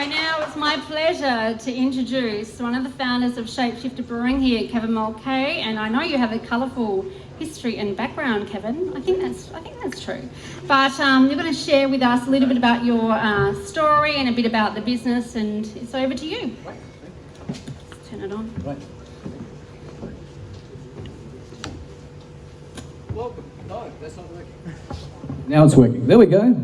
Okay, now it's my pleasure to introduce one of the founders of Shapeshifter Brewing here, Kevin Mulcahy, and I know you have a colourful history and background, Kevin. I think that's true. But you're going to share with us a little bit about your story and a bit about the business, and it's over to you. Let's turn it on. Right. Welcome. No, that's not working. Now it's working. There we go.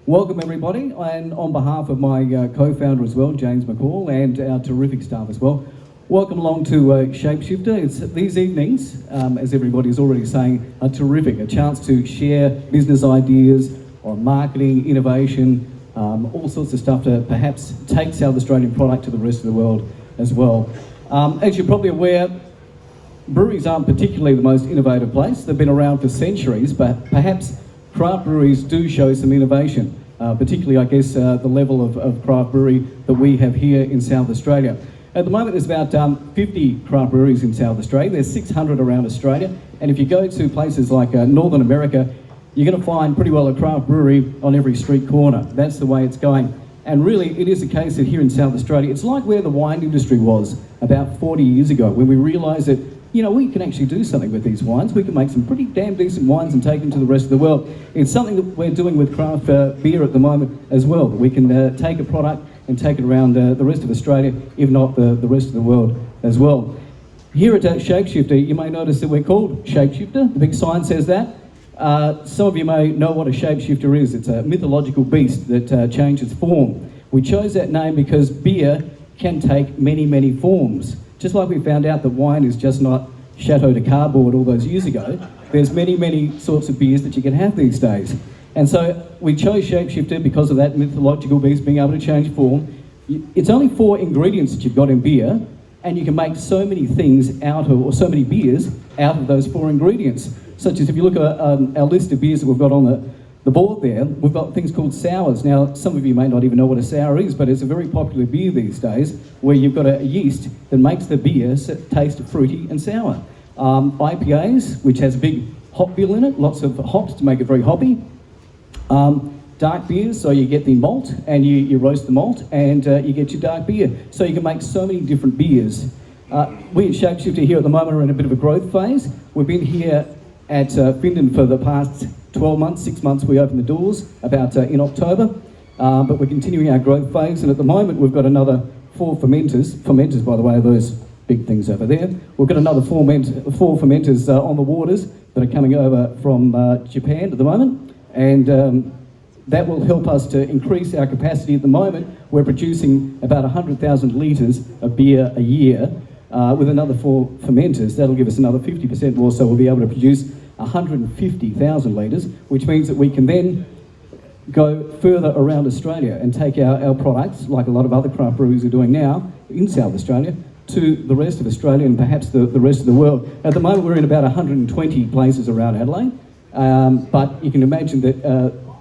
Welcome everybody, and on behalf of my co-founder as well, James McCall, and our terrific staff as well, welcome along to Shapeshifter. These evenings, as everybody's already saying, are terrific. A chance to share business ideas on marketing, innovation, all sorts of stuff to perhaps take South Australian product to the rest of the world as well. As you're probably aware, breweries aren't particularly the most innovative place. They've been around for centuries, but perhaps craft breweries do show some innovation, particularly, I guess, the level of craft brewery that we have here in South Australia. At the moment, there's about 50 craft breweries in South Australia. There's 600 around Australia, and if you go to places like Northern America, you're going to find pretty well a craft brewery on every street corner. That's the way it's going. And really, it is a case that here in South Australia, it's like where the wine industry was about 40 years ago, when we realised that, you know, we can actually do something with these wines. We can make some pretty damn decent wines and take them to the rest of the world. It's something that we're doing with craft beer at the moment as well. We can take a product and take it around the rest of Australia, if not the rest of the world as well. Here at Shapeshifter, you may notice that we're called Shapeshifter. The big sign says that. Some of you may know what a shapeshifter is. It's a mythological beast that changes form. We chose that name because beer can take many, many forms. Just like we found out that wine is just not Chateau de cardboard all those years ago, there's many, many sorts of beers that you can have these days. And so we chose Shapeshifter because of that mythological beast being able to change form. It's only 4 ingredients that you've got in beer, and you can make so many things out of, or so many beers out of those 4 ingredients. Such as if you look at our list of beers that we've got on the board there, we've got things called sours. Now, some of you may not even know what a sour is, but it's a very popular beer these days, where you've got a yeast that makes the beer taste fruity and sour. IPAs, which has a big hop bill in it, lots of hops to make it very hoppy. Dark beers, so you get the malt, and you roast the malt, and you get your dark beer. So you can make so many different beers. We at Shapeshifter here at the moment are in a bit of a growth phase. We've been here at Findon for the past 12 months, 6 months we opened the doors, about in October, but we're continuing our growth phase, and at the moment we've got another 4 fermenters by the way, are those big things over there. We've got another 4 fermenters on the waters that are coming over from Japan at the moment, and that will help us to increase our capacity. At the moment we're producing about 100,000 litres of beer a year. With another 4 fermenters, that'll give us another 50% more, so we'll be able to produce 150,000 litres, which means that we can then go further around Australia and take our products, like a lot of other craft breweries are doing now in South Australia, to the rest of Australia and perhaps the rest of the world. At the moment we're in about 120 places around Adelaide, but you can imagine that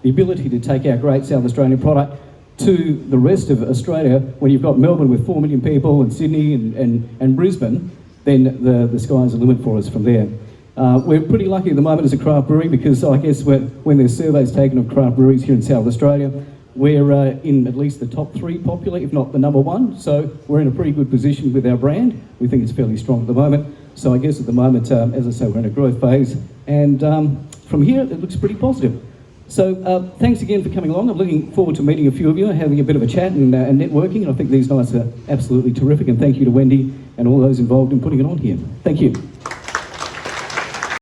the ability to take our great South Australian product to the rest of Australia, when you've got Melbourne with 4 million people and Sydney and Brisbane, then the sky's the limit for us from there. We're pretty lucky at the moment as a craft brewery, because I guess when there's surveys taken of craft breweries here in South Australia, we're in at least the top 3 popular, if not the number 1. So we're in a pretty good position with our brand. We think it's fairly strong at the moment. So I guess at the moment, as I say, we're in a growth phase, and from here it looks pretty positive. So thanks again for coming along. I'm looking forward to meeting a few of you, having a bit of a chat and networking. And I think these nights are absolutely terrific. And thank you to Wendy and all those involved in putting it on here. Thank you.